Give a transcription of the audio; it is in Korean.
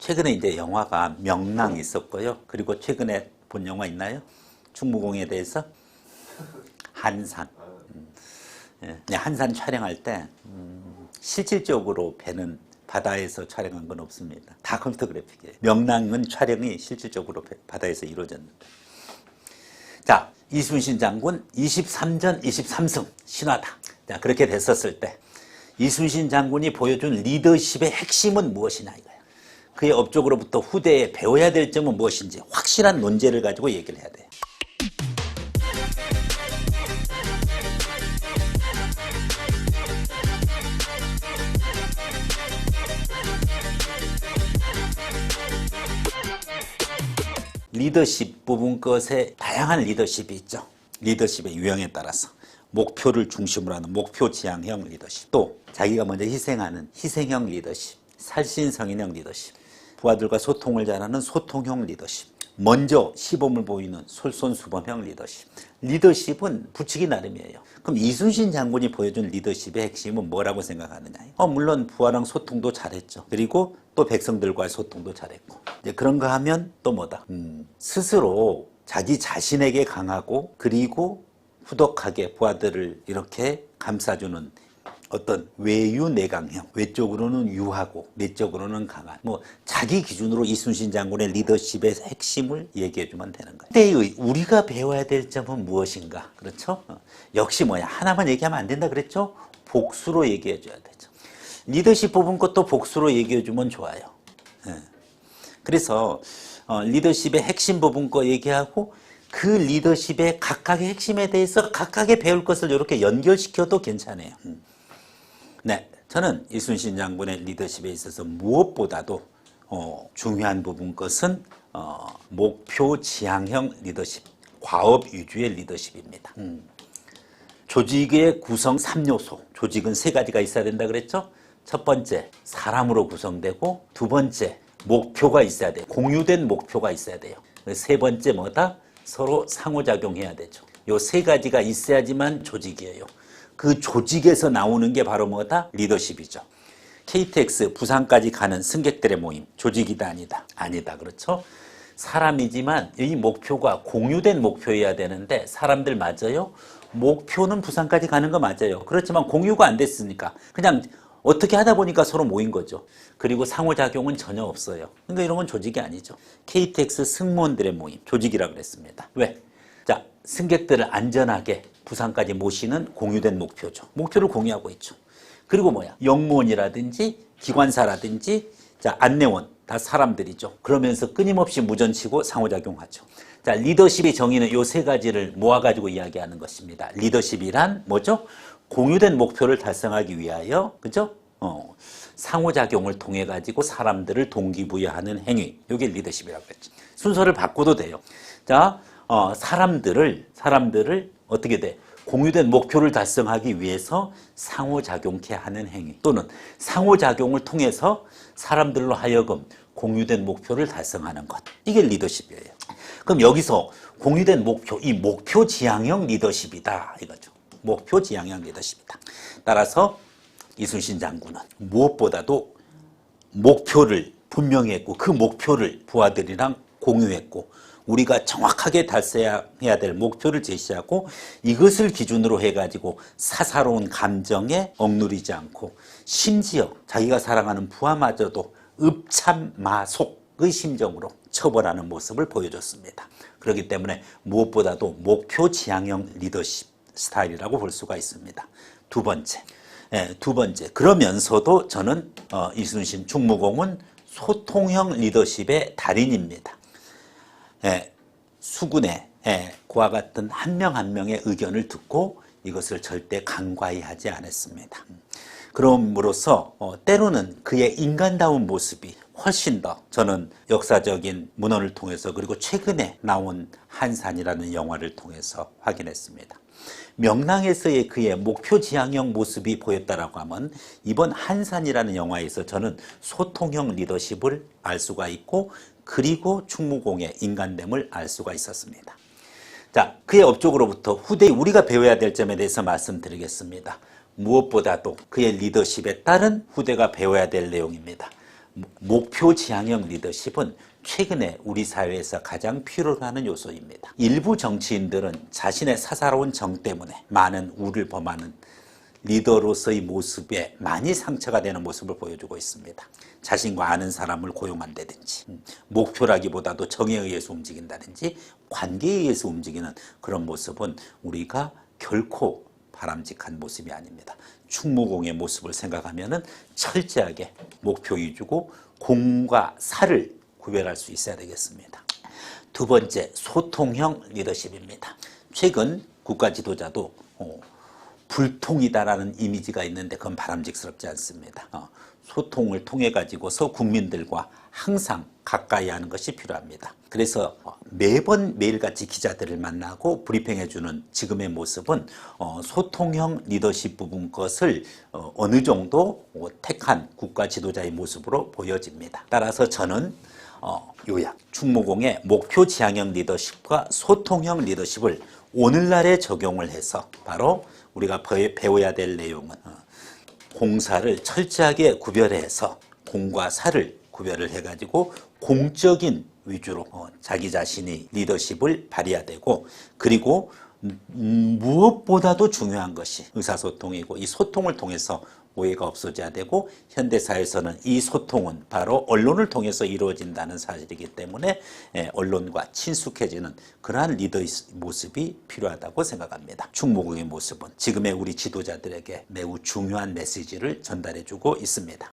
최근에 이제 영화가 명랑이 있었고요. 그리고 최근에 본 영화 있나요? 충무공에 대해서? 한산. 한산 촬영할 때 실질적으로 배는 바다에서 촬영한 건 없습니다. 다 컴퓨터 그래픽이에요. 명랑은 촬영이 실질적으로 바다에서 이루어졌는데. 자, 이순신 장군 23전 23승 신화다. 자, 그렇게 됐었을 때 이순신 장군이 보여준 리더십의 핵심은 무엇이냐 이거예요. 그의 업적으로부터 후대에 배워야 될 점은 무엇인지 확실한 논제를 가지고 얘기를 해야 돼요. 리더십 부분 것에 다양한 리더십이 있죠. 리더십의 유형에 따라서 목표를 중심으로 하는 목표 지향형 리더십, 또 자기가 먼저 희생하는 희생형 리더십, 살신성인형 리더십, 부하들과 소통을 잘하는 소통형 리더십, 먼저 시범을 보이는 솔선수범형 리더십. 리더십은 붙이기 나름이에요. 그럼 이순신 장군이 보여준 리더십의 핵심은 뭐라고 생각하느냐? 물론 부하랑 소통도 잘했죠. 그리고 또 백성들과의 소통도 잘했고. 이제 그런 거 하면 또 뭐다? 스스로 자기 자신에게 강하고 그리고 후덕하게 부하들을 이렇게 감싸주는 어떤 외유내강형, 외적으로는 유하고 내적으로는 강한, 자기 기준으로 이순신 장군의 리더십의 핵심을 얘기해주면 되는 거예요. 근데 우리가 배워야 될 점은 무엇인가? 그렇죠? 역시 하나만 얘기하면 안 된다 그랬죠? 복수로 얘기해줘야 되죠. 리더십 뽑은 것도 복수로 얘기해주면 좋아요. 그래서 리더십의 핵심 부분 거 얘기하고 그 리더십의 각각의 핵심에 대해서 각각의 배울 것을 이렇게 연결시켜도 괜찮아요. 네, 저는 이순신 장군의 리더십에 있어서 무엇보다도 중요한 부분 것은 목표 지향형 리더십, 과업 위주의 리더십입니다. 조직의 구성 3요소, 조직은 3가지가 있어야 된다 그랬죠? 첫 번째, 사람으로 구성되고, 두 번째, 목표가 있어야 돼요. 공유된 목표가 있어야 돼요. 세 번째 뭐다? 서로 상호작용해야 되죠. 요 3가지가 있어야지만 조직이에요. 그 조직에서 나오는 게 바로 뭐다? 리더십이죠. KTX 부산까지 가는 승객들의 모임, 조직이다 아니다? 아니다, 그렇죠? 사람이지만 이 목표가 공유된 목표여야 되는데 사람들 맞아요? 목표는 부산까지 가는 거 맞아요. 그렇지만 공유가 안 됐으니까 그냥 어떻게 하다 보니까 서로 모인 거죠. 그리고 상호작용은 전혀 없어요. 그러니까 이런 건 조직이 아니죠. KTX 승무원들의 모임, 조직이라고 그랬습니다. 왜? 자, 승객들을 안전하게 부산까지 모시는 공유된 목표죠. 목표를 공유하고 있죠. 그리고 영무원이라든지 기관사라든지 안내원 다 사람들이죠. 그러면서 끊임없이 무전치고 상호작용하죠. 자, 리더십의 정의는 요 3가지를 모아가지고 이야기하는 것입니다. 리더십이란 뭐죠? 공유된 목표를 달성하기 위하여, 그죠? 상호작용을 통해 가지고 사람들을 동기부여하는 행위. 이게 리더십이라고 했죠. 순서를 바꿔도 돼요. 자, 사람들을 어떻게 돼? 공유된 목표를 달성하기 위해서 상호작용케 하는 행위, 또는 상호작용을 통해서 사람들로 하여금 공유된 목표를 달성하는 것. 이게 리더십이에요. 그럼 여기서 공유된 목표, 이 목표 지향형 리더십이다 이거죠. 목표 지향형 리더십이다. 따라서 이순신 장군은 무엇보다도 목표를 분명히 했고 그 목표를 부하들이랑 공유했고 우리가 정확하게 달성해야 될 목표를 제시하고 이것을 기준으로 해가지고 사사로운 감정에 억누르지 않고 심지어 자기가 사랑하는 부하마저도 읍참마속의 심정으로 처벌하는 모습을 보여줬습니다. 그렇기 때문에 무엇보다도 목표 지향형 리더십 스타일이라고 볼 수가 있습니다. 두 번째. 그러면서도 저는 이순신 충무공은 소통형 리더십의 달인입니다. 수군의 그와 같은 한 명 한 명의 의견을 듣고 이것을 절대 간과히 하지 않았습니다. 그럼으로써 때로는 그의 인간다운 모습이 훨씬 더 저는 역사적인 문헌을 통해서 그리고 최근에 나온 한산이라는 영화를 통해서 확인했습니다. 명랑에서의 그의 목표 지향형 모습이 보였다라고 하면 이번 한산이라는 영화에서 저는 소통형 리더십을 알 수가 있고 그리고 충무공의 인간됨을 알 수가 있었습니다. 자, 그의 업적으로부터 후대에 우리가 배워야 될 점에 대해서 말씀드리겠습니다. 무엇보다도 그의 리더십에 따른 후대가 배워야 될 내용입니다. 목표 지향형 리더십은 최근에 우리 사회에서 가장 필요로 하는 요소입니다. 일부 정치인들은 자신의 사사로운 정 때문에 많은 우를 범하는 리더로서의 모습에 많이 상처가 되는 모습을 보여주고 있습니다. 자신과 아는 사람을 고용한다든지 목표라기보다도 정에 의해서 움직인다든지 관계에 의해서 움직이는 그런 모습은 우리가 결코 바람직한 모습이 아닙니다. 충무공의 모습을 생각하면 철저하게 목표 위주고 공과 사를 구별할 수 있어야 되겠습니다. 두 번째, 소통형 리더십입니다. 최근 국가 지도자도 불통이다라는 이미지가 있는데 그건 바람직스럽지 않습니다. 소통을 통해 가지고서 국민들과 항상 가까이 하는 것이 필요합니다. 그래서 매번 매일같이 기자들을 만나고 브리핑해주는 지금의 모습은 소통형 리더십 부분 것을 어느 정도 택한 국가 지도자의 모습으로 보여집니다. 따라서 저는 요약, 충무공의 목표 지향형 리더십과 소통형 리더십을 오늘날에 적용을 해서 바로 우리가 배워야 될 내용은 공사를 철저하게 구별해서 공과 사를 구별을 해가지고 공적인 위주로 자기 자신이 리더십을 발휘해야 되고, 그리고 무엇보다도 중요한 것이 의사소통이고, 이 소통을 통해서 오해가 없어져야 되고, 현대사회에서는 이 소통은 바로 언론을 통해서 이루어진다는 사실이기 때문에 언론과 친숙해지는 그러한 리더의 모습이 필요하다고 생각합니다. 충무공의 모습은 지금의 우리 지도자들에게 매우 중요한 메시지를 전달해주고 있습니다.